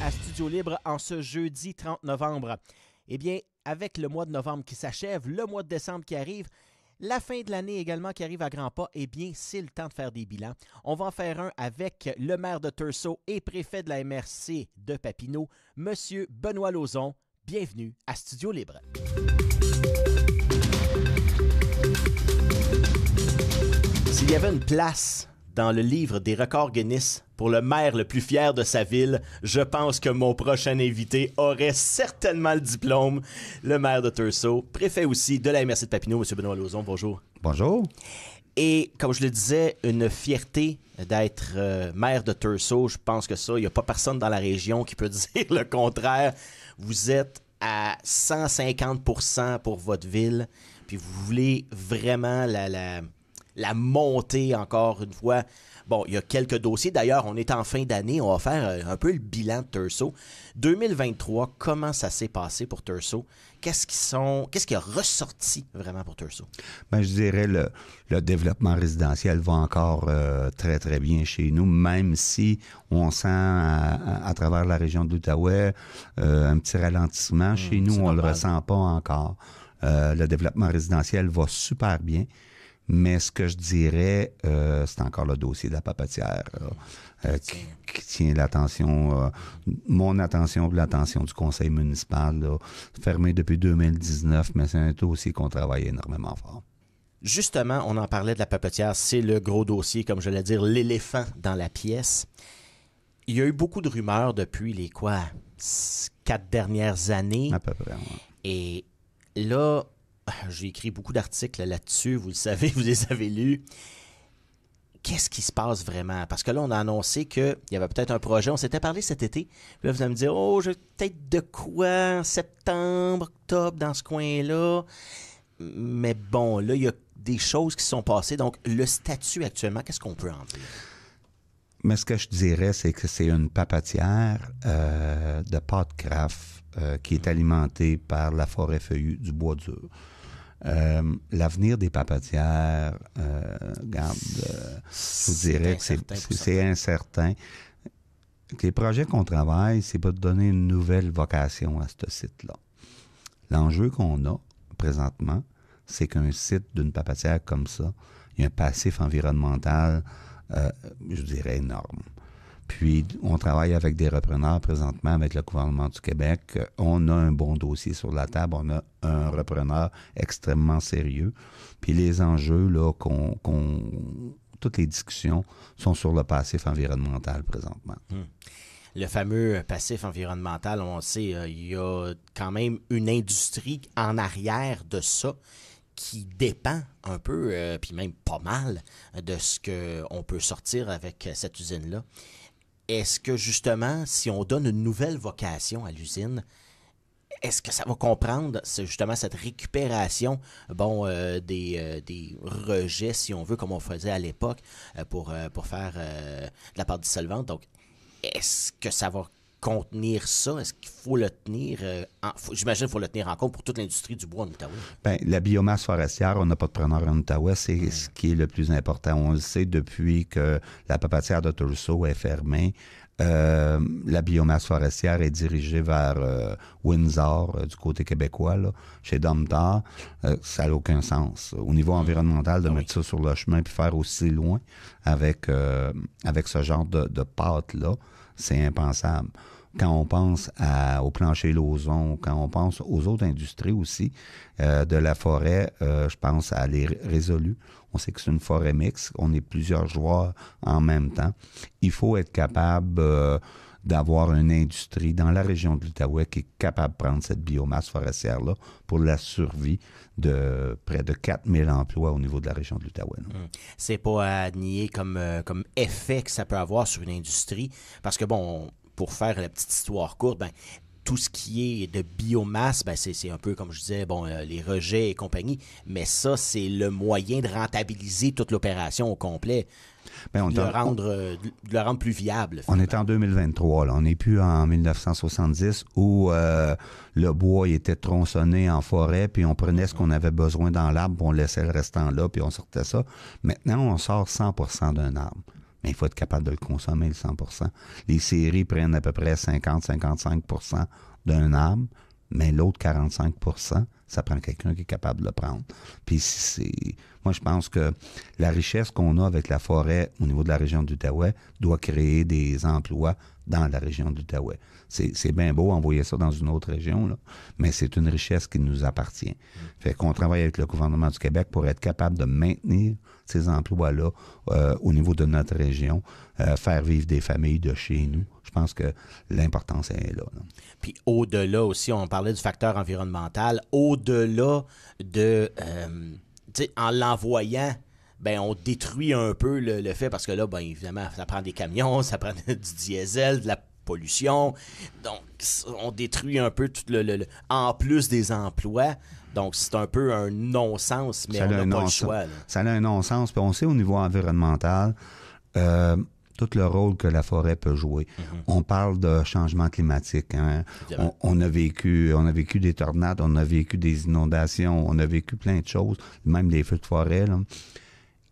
à Studio Libre en ce jeudi 30 novembre. Eh bien, avec le mois de novembre qui s'achève, le mois de décembre qui arrive, la fin de l'année également qui arrive à grands pas, eh bien, c'est le temps de faire des bilans. On va en faire un avec le maire de Thurso et préfet de la MRC de Papineau, M. Benoît Lauzon. Bienvenue à Studio Libre. S'il y avait une place dans le livre des records Guinness pour le maire le plus fier de sa ville, je pense que mon prochain invité aurait certainement le diplôme. Le maire de Thurso, préfet aussi de la MRC de Papineau, M. Benoît Lauzon. Bonjour. Bonjour. Et comme je le disais, une fierté d'être maire de Thurso. Je pense que ça, il n'y a pas personne dans la région qui peut dire le contraire. Vous êtes à 150% pour votre ville, puis vous voulez vraiment la monter encore une fois. Bon, il y a quelques dossiers. D'ailleurs, on est en fin d'année. On va faire un peu le bilan de Thurso. 2023, comment ça s'est passé pour Thurso? Qu'est-ce qui a ressorti vraiment pour Thurso? Ben, je dirais le développement résidentiel va encore très, très bien chez nous, même si on sent à travers la région de l'Outaouais un petit ralentissement. Chez nous, on le ressent pas encore. Le développement résidentiel va super bien. Mais ce que je dirais, c'est encore le dossier de la papetière qui tient l'attention, mon attention et l'attention du conseil municipal, là, fermé depuis 2019, mais c'est un dossier qu'on travaille énormément fort. Justement, on en parlait de la papetière, c'est le gros dossier, comme je l'ai dit, l'éléphant dans la pièce. Il y a eu beaucoup de rumeurs depuis les 4 dernières années. À peu près, ouais. Et là, j'ai écrit beaucoup d'articles là-dessus, vous le savez, vous les avez lus. Qu'est-ce qui se passe vraiment? Parce que là, on a annoncé qu'il y avait peut-être un projet. On s'était parlé cet été. Puis là, vous allez me dire, j'ai peut-être de quoi en septembre, octobre, dans ce coin-là. Mais bon, là, il y a des choses qui sont passées. Donc, le statut actuellement, qu'est-ce qu'on peut en dire? Mais ce que je dirais, c'est que c'est une papetière de pâte craft qui est alimentée par la forêt feuillue du bois dur. L'avenir des papetières, je vous dirais que c'est incertain. Les projets qu'on travaille, c'est pas de donner une nouvelle vocation à ce site-là. L'enjeu qu'on a présentement, c'est qu'un site d'une papetière comme ça, il y a un passif environnemental, je dirais, énorme. Puis, on travaille avec des repreneurs présentement, avec le gouvernement du Québec. On a un bon dossier sur la table. On a un repreneur extrêmement sérieux. Puis, les enjeux, là, toutes les discussions sont sur le passif environnemental présentement. Le fameux passif environnemental, on sait, il y a quand même une industrie en arrière de ça qui dépend un peu, puis même pas mal, de ce qu'on peut sortir avec cette usine-là. Est-ce que, justement, si on donne une nouvelle vocation à l'usine, est-ce que ça va comprendre justement cette récupération des rejets, si on veut, comme on faisait à l'époque, pour faire de la pâte dissolvante? Donc, est-ce que ça va contenir ça? Est-ce qu'il faut le tenir j'imagine qu'il faut le tenir en compte pour toute l'industrie du bois en Outaouais. Bien, la biomasse forestière, on n'a pas de preneur en Outaouais, c'est ce qui est le plus important. On le sait depuis que la papetière de Thurso est fermée. La biomasse forestière est dirigée vers Windsor, du côté québécois, là, chez Domtar. Ça n'a aucun sens. Au niveau environnemental, de mettre ça sur le chemin puis faire aussi loin avec ce genre de pâte-là, c'est impensable. Quand on pense au plancher Lauzon, quand on pense aux autres industries aussi, de la forêt, je pense à les résolus. On sait que c'est une forêt mixte, on est plusieurs joueurs en même temps. Il faut être capable d'avoir une industrie dans la région de l'Outaouais qui est capable de prendre cette biomasse forestière-là pour la survie de près de 4000 emplois au niveau de la région de l'Outaouais. C'est pas à nier comme effet que ça peut avoir sur une industrie, parce que bon, pour faire la petite histoire courte, tout ce qui est de biomasse, c'est un peu comme je disais, les rejets et compagnie, mais ça, c'est le moyen de rentabiliser toute l'opération au complet, de le rendre plus viable. On est en 2023, là. On n'est plus en 1970 où le bois était tronçonné en forêt, puis on prenait ce qu'on avait besoin dans l'arbre, puis on laissait le restant là, puis on sortait ça. Maintenant, on sort 100% d'un arbre. mais il faut être capable de le consommer, le 100%. Les scieries prennent à peu près 50-55% d'un arbre, mais l'autre 45%, ça prend quelqu'un qui est capable de le prendre. Puis moi, je pense que la richesse qu'on a avec la forêt au niveau de la région de l'Outaouais doit créer des emplois dans la région de l'Outaouais. C'est bien beau envoyer ça dans une autre région, là, mais c'est une richesse qui nous appartient. Fait qu'on travaille avec le gouvernement du Québec pour être capable de maintenir ces emplois-là au niveau de notre région, faire vivre des familles de chez nous. Je pense que l'importance est là. Puis au-delà aussi, on parlait du facteur environnemental, au-delà de, tu sais, en l'envoyant, ben on détruit un peu le fait, parce que là, ben évidemment, ça prend des camions, ça prend du diesel, de la pollution, donc on détruit un peu tout en plus des emplois. Donc, c'est un peu un non-sens, mais on n'a pas le choix. Là. Ça a un non-sens. Puis on sait au niveau environnemental tout le rôle que la forêt peut jouer. Mm-hmm. On parle de changement climatique. Hein? On a vécu des tornades, on a vécu des inondations, on a vécu plein de choses, même des feux de forêt. Là.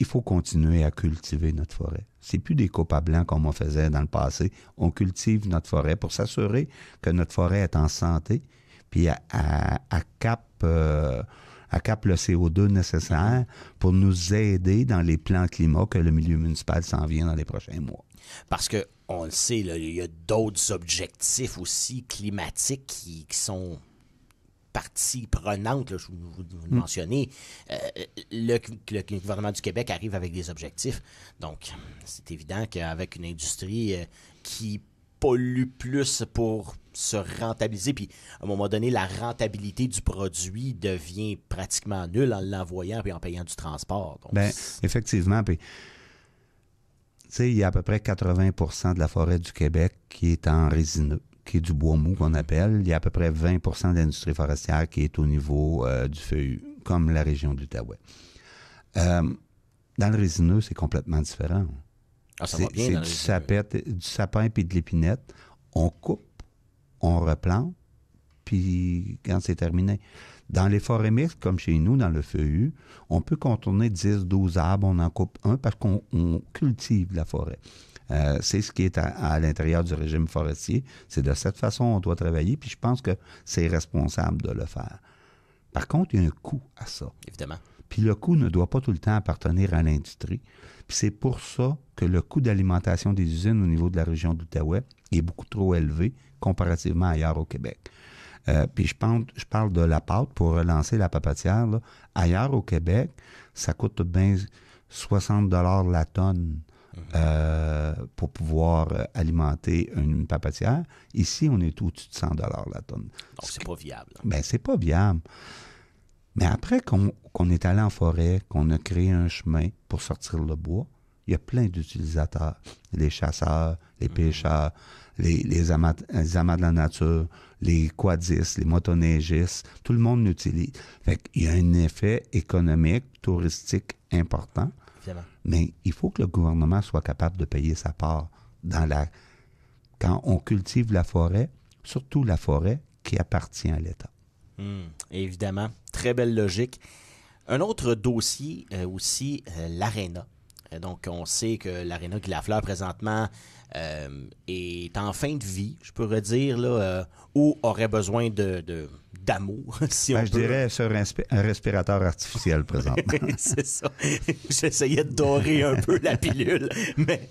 Il faut continuer à cultiver notre forêt. C'est plus des coupes à blanc comme on faisait dans le passé. On cultive notre forêt pour s'assurer que notre forêt est en santé, puis elle capte le CO2 nécessaire pour nous aider dans les plans climat que le milieu municipal s'en vient dans les prochains mois. Parce que, on le sait, là, il y a d'autres objectifs aussi climatiques qui sont partie prenante, là, vous le mentionnez, le gouvernement du Québec arrive avec des objectifs. Donc, c'est évident qu'avec une industrie qui pollue plus pour se rentabiliser, puis à un moment donné, la rentabilité du produit devient pratiquement nulle en l'envoyant et en payant du transport. Donc, bien, effectivement, puis tu sais, il y a à peu près 80% de la forêt du Québec qui est en résineux, qui est du bois mou qu'on appelle. Il y a à peu près 20% de l'industrie forestière qui est au niveau du feuillu, comme la région de l'Outaouais. Dans le résineux, c'est complètement différent. Ah, ça va bien c'est du sapin puis de l'épinette. On coupe, on replante, puis quand c'est terminé. Dans les forêts mixtes, comme chez nous, dans le feuillu, on peut contourner 10-12 arbres, on en coupe un parce qu'on cultive la forêt. C'est ce qui est à l'intérieur du régime forestier. C'est de cette façon qu'on doit travailler, puis je pense que c'est responsable de le faire. Par contre, il y a un coût à ça. Évidemment. Puis le coût ne doit pas tout le temps appartenir à l'industrie. Puis c'est pour ça que le coût d'alimentation des usines au niveau de la région de l'Outaouais est beaucoup trop élevé comparativement ailleurs au Québec. Puis je parle de la pâte pour relancer la papetière. Là. Ailleurs au Québec, ça coûte bien 60 $ la tonne. Pour pouvoir alimenter une papetière. Ici, on est au-dessus de 100 $ la tonne. Donc, c'est pas viable. Bien, c'est pas viable. Mais après qu'on est allé en forêt, qu'on a créé un chemin pour sortir le bois, il y a plein d'utilisateurs. Les chasseurs, les pêcheurs, les amants de la nature, les quadistes, les motoneigistes, tout le monde l'utilise. Fait qu'il y a un effet économique, touristique important. Mais il faut que le gouvernement soit capable de payer sa part quand on cultive la forêt, surtout la forêt qui appartient à l'État. Évidemment, très belle logique. Un autre dossier aussi, l'Aréna. Donc, on sait que l'Aréna Guy Lafleur, présentement, est en fin de vie, je pourrais dire, là, ou aurait besoin d'amour, si on peut. Je dirais sur un respirateur artificiel, présentement. C'est ça. J'essayais de dorer un peu la pilule. Mais,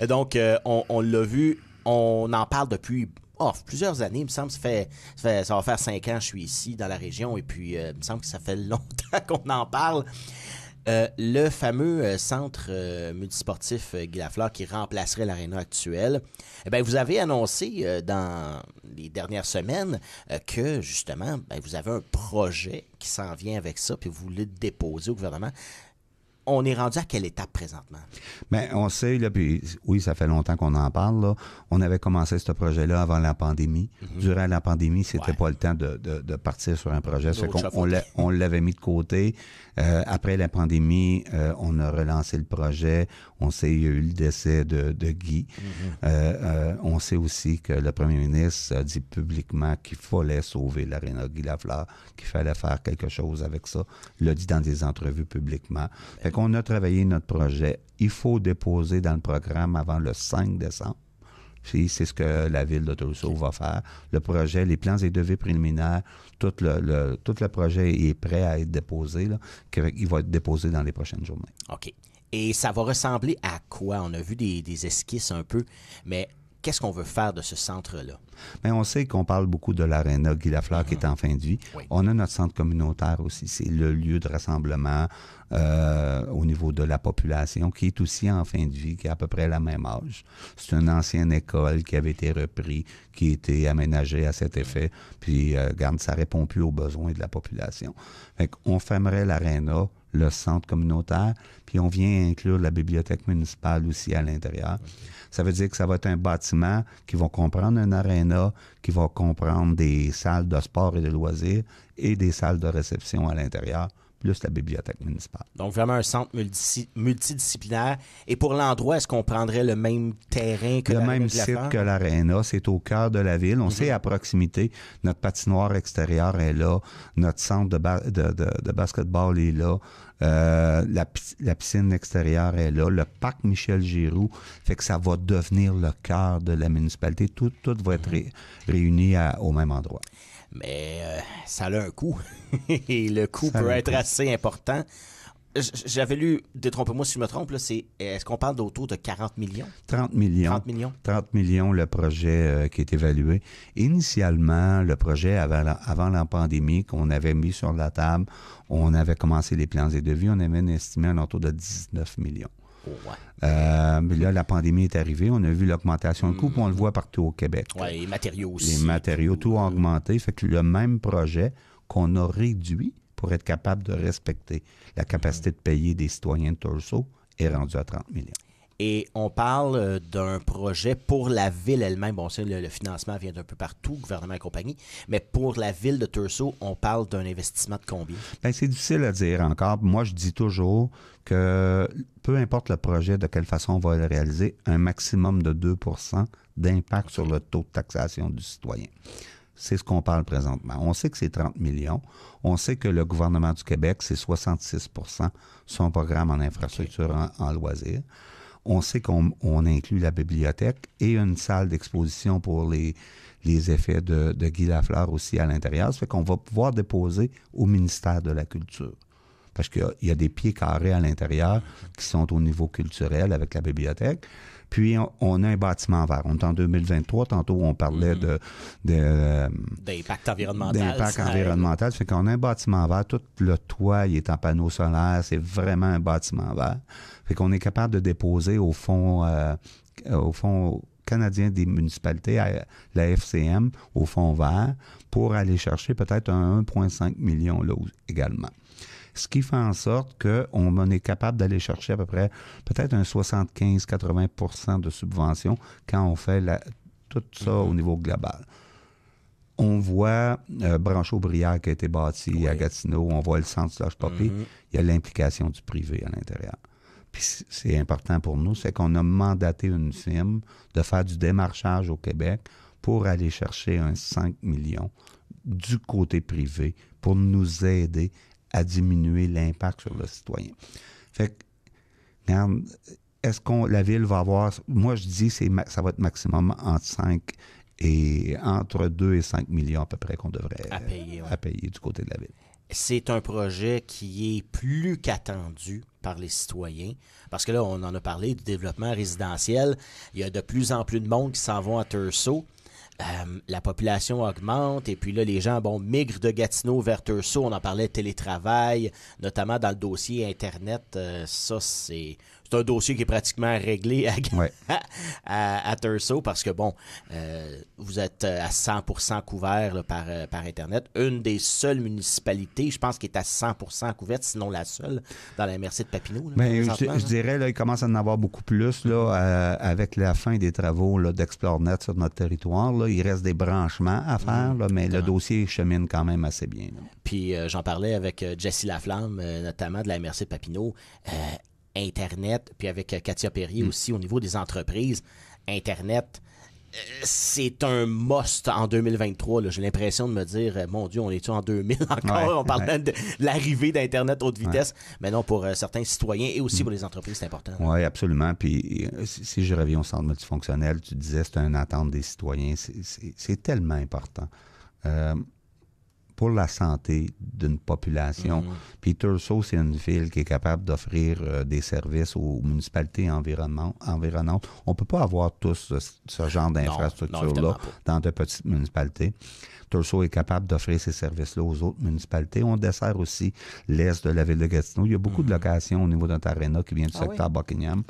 donc, on l'a vu, on en parle depuis plusieurs années. Il me semble que ça va faire 5 ans que je suis ici, dans la région, et puis il me semble que ça fait longtemps qu'on en parle. Le fameux centre multisportif Guy Lafleur qui remplacerait l'aréna actuelle, vous avez annoncé dans les dernières semaines que justement, vous avez un projet qui s'en vient avec ça, puis vous voulez le déposer au gouvernement. On est rendu à quelle étape présentement? Bien, on sait, là, puis oui, ça fait longtemps qu'on en parle, là. On avait commencé ce projet-là avant la pandémie. Mm-hmm. Durant la pandémie, c'était pas le temps de partir sur un projet. On l'avait mis de côté. Après la pandémie, on a relancé le projet. On sait qu'il y a eu le décès de Guy. Mm-hmm. On sait aussi que le premier ministre a dit publiquement qu'il fallait sauver l'aréna Guy Lafleur, qu'il fallait faire quelque chose avec ça. Il l'a dit dans des entrevues publiquement. qu'on a travaillé notre projet. Il faut déposer dans le programme avant le 5 décembre. Puis c'est ce que la ville de Thurso va faire. Le projet, les plans et devis préliminaires, tout le projet est prêt à être déposé. Là, il va être déposé dans les prochaines journées. OK. Et ça va ressembler à quoi? On a vu des esquisses un peu, mais qu'est-ce qu'on veut faire de ce centre-là? Bien, on sait qu'on parle beaucoup de l'aréna Guy Lafleur qui est en fin de vie. Oui. On a notre centre communautaire aussi. C'est le lieu de rassemblement au niveau de la population qui est aussi en fin de vie, qui a à peu près la même âge. C'est une ancienne école qui avait été reprise, qui a été aménagée à cet effet. Puis, regarde, ça répond plus aux besoins de la population. Fait qu'on fermerait l'aréna, le centre communautaire, puis on vient inclure la bibliothèque municipale aussi à l'intérieur. Okay. Ça veut dire que ça va être un bâtiment qui va comprendre un aréna, qui va comprendre des salles de sport et de loisirs et des salles de réception à l'intérieur, plus la bibliothèque municipale. Donc, vraiment un centre multidisciplinaire. Et pour l'endroit, est-ce qu'on prendrait le même terrain que le même site que l'aréna? C'est au cœur de la ville. On sait à proximité. Notre patinoire extérieure est là. Notre centre de basketball est là. La piscine extérieure est là. Le parc Michel-Giroux fait que ça va devenir le cœur de la municipalité. Tout va être réuni au même endroit. Mais ça a un coût. Et le coût peut être assez important. J'avais lu, détrompez-moi si je me trompe, là, est-ce qu'on parle d'autour de 40 millions? 30 millions. 30 millions? 30 millions, le projet qui est évalué. Initialement, le projet, avant la pandémie, qu'on avait mis sur la table, on avait commencé les plans et devis, on avait estimé un autour de 19 millions. Ouais. Mais là, la pandémie est arrivée. On a vu l'augmentation de coûts, puis on le voit partout au Québec. Oui, les matériaux aussi. Les matériaux, tout a augmenté. Fait que le même projet qu'on a réduit pour être capable de respecter la capacité de payer des citoyens de Thurso est rendu à 30 millions. Et on parle d'un projet pour la ville elle-même. Bon, le financement vient d'un peu partout, gouvernement et compagnie. Mais pour la ville de Thurso, on parle d'un investissement de combien? Bien, c'est difficile à dire encore. Moi, je dis toujours que peu importe le projet, de quelle façon on va le réaliser, un maximum de 2 % d'impact sur le taux de taxation du citoyen. C'est ce qu'on parle présentement. On sait que c'est 30 millions. On sait que le gouvernement du Québec, c'est 66 % son programme en infrastructure en loisirs. On sait qu'on inclut la bibliothèque et une salle d'exposition pour les effets de Guy Lafleur aussi à l'intérieur. Ça fait qu'on va pouvoir déposer au ministère de la Culture. Parce qu'il y a des pieds carrés à l'intérieur qui sont au niveau culturel avec la bibliothèque. Puis, on a un bâtiment vert. On est en 2023. Tantôt, on parlait d'impact environnemental. D'impact environnemental. Ça fait qu'on a un bâtiment vert. Tout le toit, il est en panneaux solaires. C'est vraiment un bâtiment vert. Fait qu'on est capable de déposer au fonds canadien des municipalités, à la FCM, au fonds vert, pour aller chercher peut-être un 1,5 million là également. Ce qui fait en sorte qu'on est capable d'aller chercher à peu près peut-être un 75-80 % de subvention quand on fait tout ça au niveau global. On voit Branchot-Brière qui a été bâti à Gatineau, on voit le centre Slush Poppy, il y a l'implication du privé à l'intérieur. Puis c'est important pour nous, c'est qu'on a mandaté une firme de faire du démarchage au Québec pour aller chercher un 5 millions du côté privé pour nous aider à diminuer l'impact sur le citoyen. Fait que, regarde, est-ce que la ville va avoir... Moi, je dis que ça va être maximum entre 2 et 5 millions à peu près qu'on devrait payer du côté de la ville. C'est un projet qui est plus qu'attendu par les citoyens, parce que là, on en a parlé du développement résidentiel. Il y a de plus en plus de monde qui s'en vont à Thurso. La population augmente et puis là, les gens migrent de Gatineau vers Thurso. On en parlait de télétravail, notamment dans le dossier Internet. Ça, c'est un dossier qui est pratiquement réglé à Thurso parce que, vous êtes à 100% couvert là, par Internet. Une des seules municipalités, je pense, qui est à 100% couverte, sinon la seule, dans la MRC de Papineau. Là, je dirais, là, il commence à en avoir beaucoup plus là, avec la fin des travaux là, d'ExploreNet sur notre territoire. Là. Il reste des branchements à faire, là, mais le dossier chemine quand même assez bien. Là. Puis j'en parlais avec Jessie Laflamme, notamment de la MRC de Papineau. Internet, puis avec Katia Perrier aussi au niveau des entreprises. Internet, c'est un must en 2023. Là. J'ai l'impression de me dire, mon Dieu, on est-tu en 2000 encore? On parle de l'arrivée d'Internet haute vitesse. Mais non, pour certains citoyens et aussi pour les entreprises, c'est important. Oui, absolument. Puis si je reviens au centre multifonctionnel, tu disais c'est une attente des citoyens. C'est tellement important. Pour la santé d'une population. Puis Thurso, c'est une ville qui est capable d'offrir des services aux municipalités environnantes. On ne peut pas avoir tous ce genre d'infrastructure-là dans de petites municipalités. Thurso est capable d'offrir ces services-là aux autres municipalités. On dessert aussi l'est de la ville de Gatineau. Il y a beaucoup de locations au niveau de notre aréna qui vient du secteur Buckingham.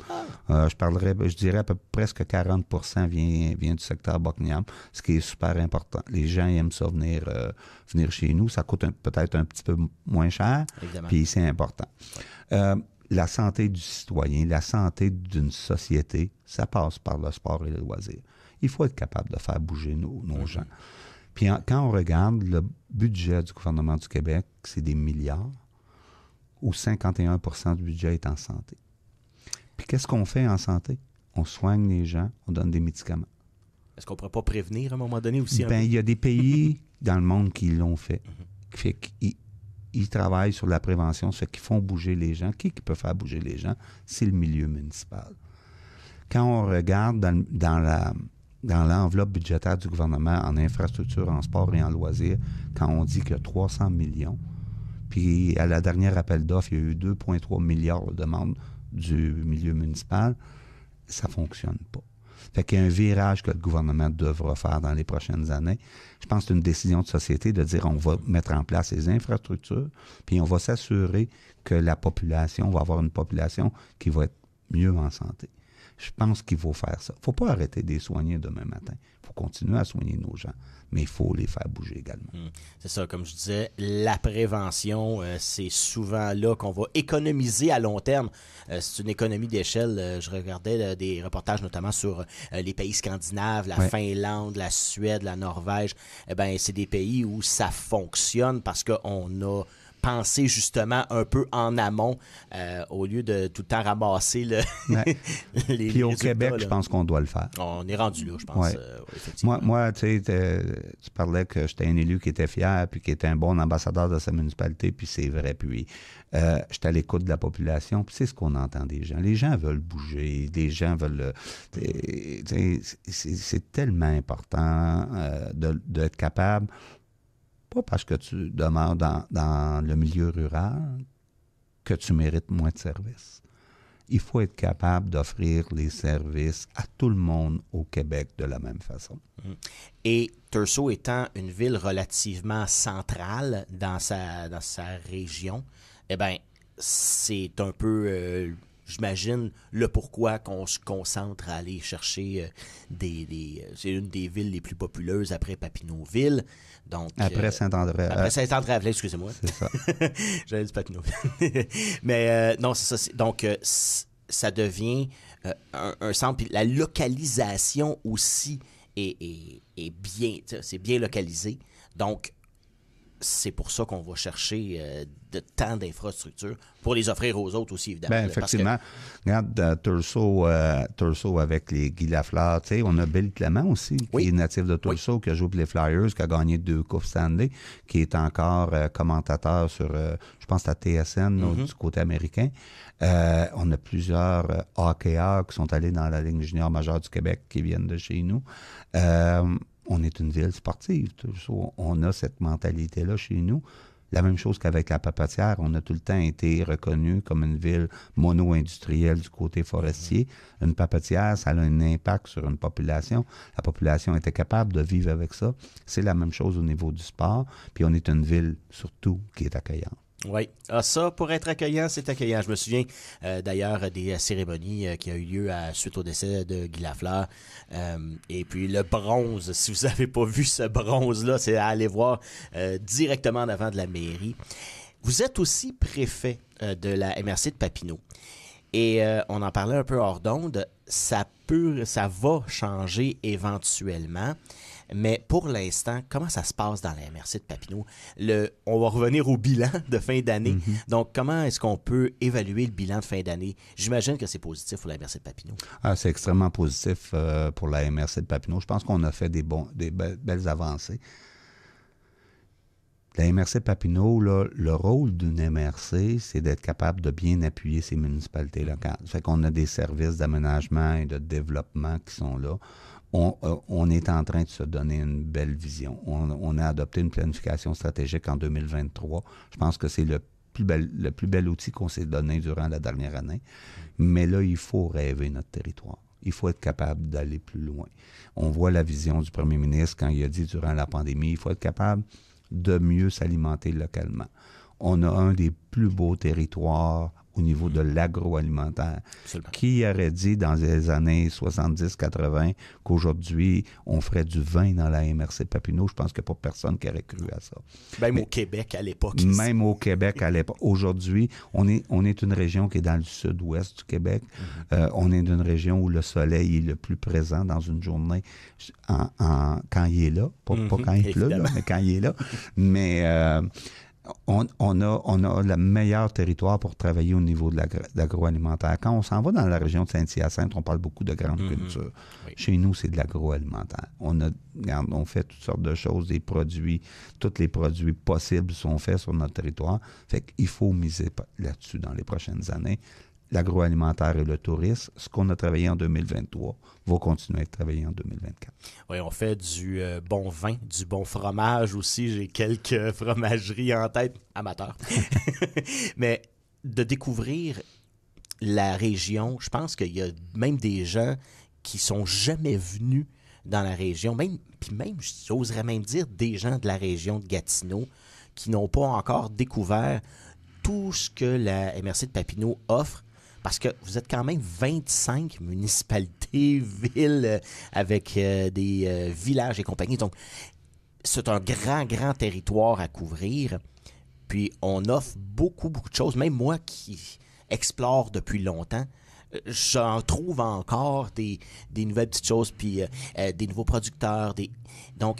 Je dirais à peu près presque 40 vient du secteur Buckingham, ce qui est super important. Les gens aiment ça venir chez nous. Ça coûte peut-être un petit peu moins cher, puis c'est important. La santé du citoyen, la santé d'une société, ça passe par le sport et le loisir. Il faut être capable de faire bouger nos gens. Puis quand on regarde le budget du gouvernement du Québec, c'est des milliards, où 51 du budget est en santé. Puis qu'est-ce qu'on fait en santé? On soigne les gens, on donne des médicaments. Est-ce qu'on ne pourrait pas prévenir à un moment donné aussi? Il y a des pays dans le monde qui l'ont fait. Fait qu'ils travaillent sur la prévention, ça fait qu'ils font bouger les gens. Qui peut faire bouger les gens? C'est le milieu municipal. Quand on regarde dans l'enveloppe budgétaire du gouvernement en infrastructure, en sport et en loisirs, quand on dit qu'il y a 300 millions, puis à la dernière appel d'offres, il y a eu 2,3 milliards de demandes du milieu municipal, ça ne fonctionne pas. Fait qu'il y a un virage que le gouvernement devra faire dans les prochaines années. Je pense que c'est une décision de société de dire on va mettre en place les infrastructures, puis on va s'assurer que la population va avoir une population qui va être mieux en santé. Je pense qu'il faut faire ça. Il ne faut pas arrêter de les soigner demain matin. Il faut continuer à soigner nos gens, mais il faut les faire bouger également. C'est ça, comme je disais, la prévention, c'est souvent là qu'on va économiser à long terme. C'est une économie d'échelle. Je regardais des reportages notamment sur les pays scandinaves, la Finlande, la Suède, la Norvège. Eh bien, c'est des pays où ça fonctionne parce qu'on a penser justement un peu en amont au lieu de tout le temps ramasser les Puis au résultats, Québec, là. Je pense qu'on doit le faire. On est rendu là, je pense. Ouais. Effectivement. Moi, tu sais, tu parlais que j'étais un élu qui était fier puis qui était un bon ambassadeur de sa municipalité, puis c'est vrai. Puis j'étais à l'écoute de la population, puis c'est ce qu'on entend des gens. Les gens veulent bouger, les gens veulent... c'est tellement important d'être capable... Pas parce que tu demeures dans le milieu rural que tu mérites moins de services. Il faut être capable d'offrir les services à tout le monde au Québec de la même façon. Et Thurso étant une ville relativement centrale dans sa région, eh bien, c'est un peu... j'imagine le pourquoi qu'on se concentre à aller chercher c'est une des villes les plus populeuses après Papineauville. Donc, après Saint-André. Après Saint-André-Avelin, excusez-moi. C'est ça. J'allais dire Papineauville. Mais non, c'est ça. Donc, ça devient un centre. Puis la localisation aussi est bien, c'est bien localisé. Donc, c'est pour ça qu'on va chercher de tant d'infrastructures pour les offrir aux autres aussi, évidemment. Bien, effectivement. Regarde Thurso avec les Guy Lafleur. Tu sais, on a Bill Clément aussi, qui est natif de Thurso, qui a joué pour les Flyers, qui a gagné 2 Coupes Stanley, qui est encore commentateur sur, je pense, la TSN, du côté américain. On a plusieurs hockeyeurs qui sont allés dans la Ligue junior majeure du Québec qui viennent de chez nous. On est une ville sportive. On a cette mentalité-là chez nous. La même chose qu'avec la Papatière, on a tout le temps été reconnu comme une ville mono-industrielle du côté forestier. Une papetière, ça a un impact sur une population. La population était capable de vivre avec ça. C'est la même chose au niveau du sport. Puis on est une ville, surtout, qui est accueillante. Oui. Ah, ça, pour être accueillant, c'est accueillant. Je me souviens d'ailleurs des cérémonies qui ont eu lieu suite au décès de Guy Lafleur. Et puis le bronze, si vous n'avez pas vu ce bronze-là, c'est à aller voir directement en avant de la mairie. Vous êtes aussi préfet de la MRC de Papineau. Et on en parlait un peu hors d'onde, ça va changer éventuellement. Mais pour l'instant, comment ça se passe dans la MRC de Papineau? On va revenir au bilan de fin d'année. Donc, comment est-ce qu'on peut évaluer le bilan de fin d'année? J'imagine que c'est positif pour la MRC de Papineau. C'est extrêmement positif pour la MRC de Papineau. Je pense qu'on a fait des belles avancées. La MRC de Papineau, là, le rôle d'une MRC, c'est d'être capable de bien appuyer ses municipalités locales. Ça fait qu'on a des services d'aménagement et de développement qui sont là. On est en train de se donner une belle vision. On a adopté une planification stratégique en 2023. Je pense que c'est le plus bel outil qu'on s'est donné durant la dernière année. Mais là, il faut rêver notre territoire. Il faut être capable d'aller plus loin. On voit la vision du premier ministre quand il a dit durant la pandémie, il faut être capable de mieux s'alimenter localement. On a un des plus beaux territoires au niveau de l'agroalimentaire. Absolument. Qui aurait dit dans les années 70-80 qu'aujourd'hui, on ferait du vin dans la MRC Papineau? Je pense qu'il n'y a pas personne qui aurait cru à ça. Même au Québec à l'époque. Même au Québec à l'époque. Aujourd'hui, on est une région qui est dans le sud-ouest du Québec. On est d'une région où le soleil est le plus présent dans une journée quand il est là. Pas quand il pleut, là, mais quand il est là. Mais on a le meilleur territoire pour travailler au niveau de l'agroalimentaire. Quand on s'en va dans la région de Saint-Hyacinthe, on parle beaucoup de grandes cultures. Oui. Chez nous, c'est de l'agroalimentaire. On fait toutes sortes de choses, des produits, tous les produits possibles sont faits sur notre territoire. Fait qu'il faut miser là-dessus dans les prochaines années. L'agroalimentaire et le tourisme, ce qu'on a travaillé en 2023 va continuer à être travaillé en 2024. Oui, on fait du bon vin, du bon fromage aussi. J'ai quelques fromageries en tête, amateurs. Mais de découvrir la région, je pense qu'il y a même des gens qui sont jamais venus dans la région, puis même, j'oserais même dire, des gens de la région de Gatineau qui n'ont pas encore découvert tout ce que la MRC de Papineau offre. Parce que vous êtes quand même 25 municipalités, villes avec des villages et compagnie. Donc, c'est un grand territoire à couvrir. Puis, on offre beaucoup de choses. Même moi qui explore depuis longtemps, j'en trouve encore des nouvelles petites choses, puis des nouveaux producteurs. Donc,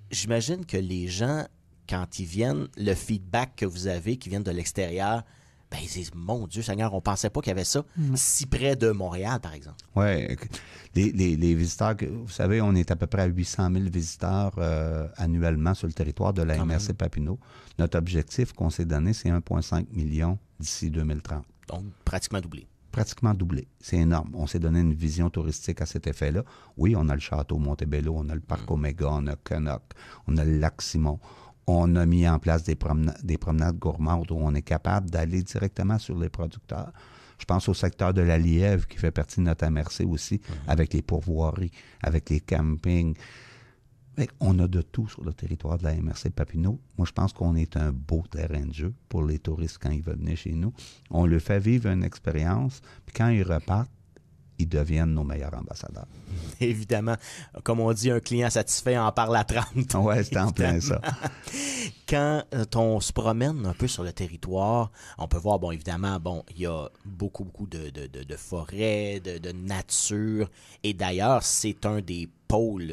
j'imagine que les gens, quand ils viennent, le feedback que vous avez, qui viennent de l'extérieur, ben, ils disent, mon Dieu Seigneur, on pensait pas qu'il y avait ça si près de Montréal, par exemple. Oui. Les visiteurs, vous savez, on est à peu près à 800 000 visiteurs annuellement sur le territoire de la MRC Papineau. Notre objectif qu'on s'est donné, c'est 1,5 million d'ici 2030. Donc, pratiquement doublé. Pratiquement doublé. C'est énorme. On s'est donné une vision touristique à cet effet-là. Oui, on a le château Montebello, on a le parc Omega, on a Quenoc, on a le lac Simon. On a mis en place des promenades gourmandes où on est capable d'aller directement sur les producteurs. Je pense au secteur de la Lièvre qui fait partie de notre MRC aussi, avec les pourvoiries, avec les campings. On a de tout sur le territoire de la MRC Papineau. Moi, je pense qu'on est un beau terrain de jeu pour les touristes quand ils veulent venir chez nous. On leur fait vivre une expérience, puis quand ils repartent, ils deviennent nos meilleurs ambassadeurs. Évidemment. Comme on dit, un client satisfait en parle à 30. Oui, c'est en plein ça. Quand on se promène un peu sur le territoire, on peut voir, évidemment, il y a beaucoup de forêts, de nature. Et d'ailleurs, c'est un des pôles,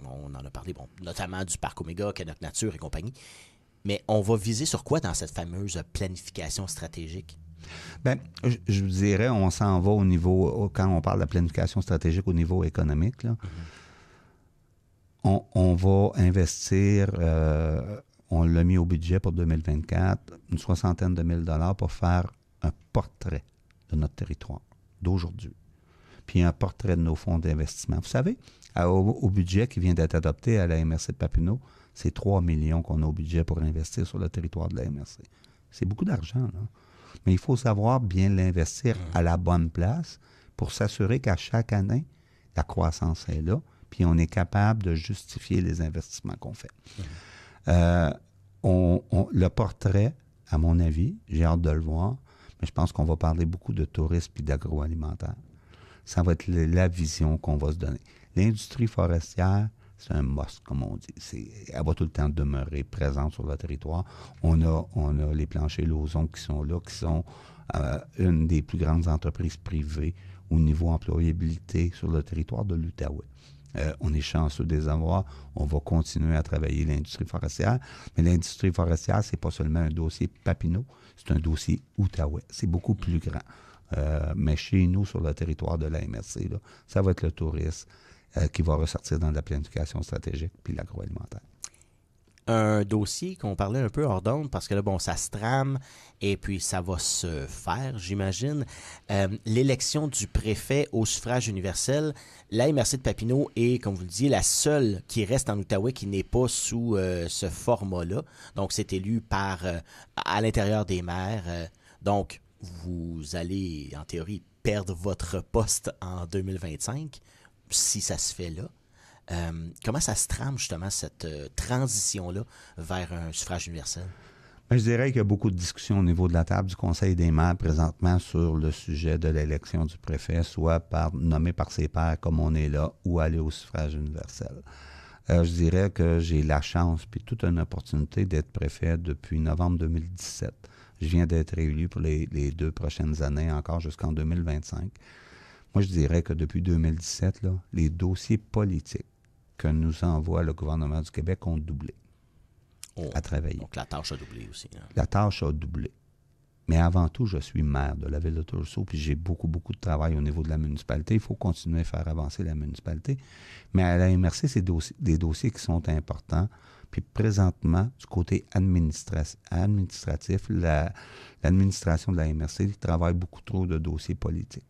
on en a parlé, notamment du parc Omega, Quenoc Nature et compagnie. Mais on va viser sur quoi dans cette fameuse planification stratégique? Bien, je vous dirais, on s'en va au niveau, quand on parle de la planification stratégique au niveau économique, là, on va investir, on l'a mis au budget pour 2024, une soixantaine de mille dollars pour faire un portrait de notre territoire d'aujourd'hui, puis un portrait de nos fonds d'investissement. Vous savez, au budget qui vient d'être adopté à la MRC de Papineau, c'est 3 millions qu'on a au budget pour investir sur le territoire de la MRC. C'est beaucoup d'argent, là. Mais il faut savoir bien l'investir à la bonne place pour s'assurer qu'à chaque année, la croissance est là, puis on est capable de justifier les investissements qu'on fait. Le portrait, à mon avis, j'ai hâte de le voir, mais je pense qu'on va parler beaucoup de tourisme et d'agroalimentaire. Ça va être la vision qu'on va se donner. L'industrie forestière, c'est un must, comme on dit. Elle va tout le temps demeurer présente sur le territoire. On a les planchers Lauson qui sont là, qui sont une des plus grandes entreprises privées au niveau employabilité sur le territoire de l'Outaouais. On est chanceux de les avoir. On va continuer à travailler l'industrie forestière. Mais l'industrie forestière, c'est pas seulement un dossier Papineau, c'est un dossier Outaouais. C'est beaucoup plus grand. Mais chez nous, sur le territoire de la MRC, là, ça va être le tourisme qui va ressortir dans la planification stratégique puis l'agroalimentaire. Un dossier qu'on parlait un peu hors d'onde, parce que là, bon, ça se trame et puis ça va se faire, j'imagine. L'élection du préfet au suffrage universel, la MRC de Papineau est, comme vous le disiez, la seule qui reste en Outaouais qui n'est pas sous ce format-là. Donc, c'est élu par à l'intérieur des maires. Donc, vous allez, en théorie, perdre votre poste en 2025, si ça se fait là. Comment ça se trame justement cette transition-là vers un suffrage universel? Je dirais qu'il y a beaucoup de discussions au niveau de la table du Conseil des maires présentement sur le sujet de l'élection du préfet, soit nommé par ses pairs comme on est là, ou aller au suffrage universel. Je dirais que j'ai la chance puis toute une opportunité d'être préfet depuis novembre 2017. Je viens d'être élu pour les 2 prochaines années, encore jusqu'en 2025. Moi, je dirais que depuis 2017, là, les dossiers politiques que nous envoie le gouvernement du Québec ont doublé à travailler. Donc, la tâche a doublé aussi. Hein? La tâche a doublé. Mais avant tout, je suis maire de la ville de Thurso, puis j'ai beaucoup de travail au niveau de la municipalité. Il faut continuer à faire avancer la municipalité. Mais à la MRC, c'est des dossiers qui sont importants. Puis présentement, du côté administratif, l'administration de la MRC travaille beaucoup trop de dossiers politiques.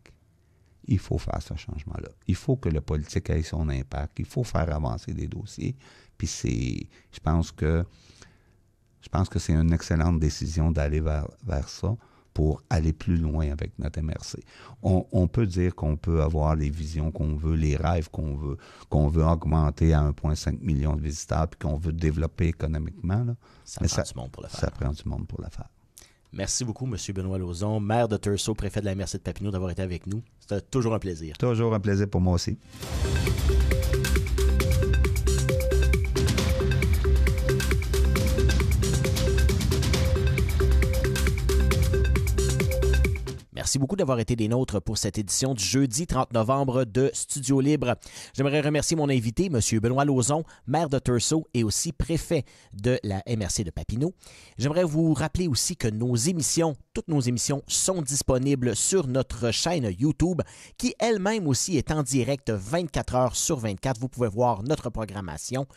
Il faut faire ce changement-là. Il faut que le politique ait son impact. Il faut faire avancer des dossiers. Puis je pense que c'est une excellente décision d'aller vers ça pour aller plus loin avec notre MRC. On peut dire qu'on peut avoir les visions qu'on veut, les rêves qu'on veut augmenter à 1,5 million de visiteurs puis qu'on veut développer économiquement. Là. Ça prend du monde pour le faire. Ça prend du monde pour le faire. Merci beaucoup, M. Benoît Lauzon, maire de Thurso, préfet de la MRC de Papineau, d'avoir été avec nous. C'était toujours un plaisir. Toujours un plaisir pour moi aussi. Merci beaucoup d'avoir été des nôtres pour cette édition du jeudi 30 novembre de Studio Libre. J'aimerais remercier mon invité, M. Benoît Lauzon, maire de Thurso et aussi préfet de la MRC de Papineau. J'aimerais vous rappeler aussi que toutes nos émissions sont disponibles sur notre chaîne YouTube qui elle-même aussi est en direct 24 heures sur 24. Vous pouvez voir notre programmation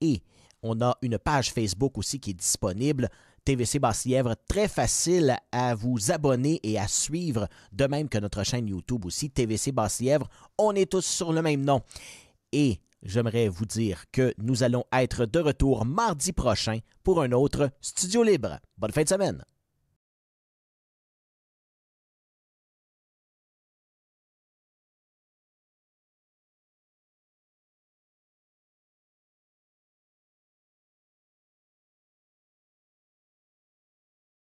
et on a une page Facebook aussi qui est disponible. TVC Basse-Lièvre, très facile à vous abonner et à suivre, de même que notre chaîne YouTube aussi, TVC Basse-Lièvre. On est tous sur le même nom. Et j'aimerais vous dire que nous allons être de retour mardi prochain pour un autre Studio Libre. Bonne fin de semaine!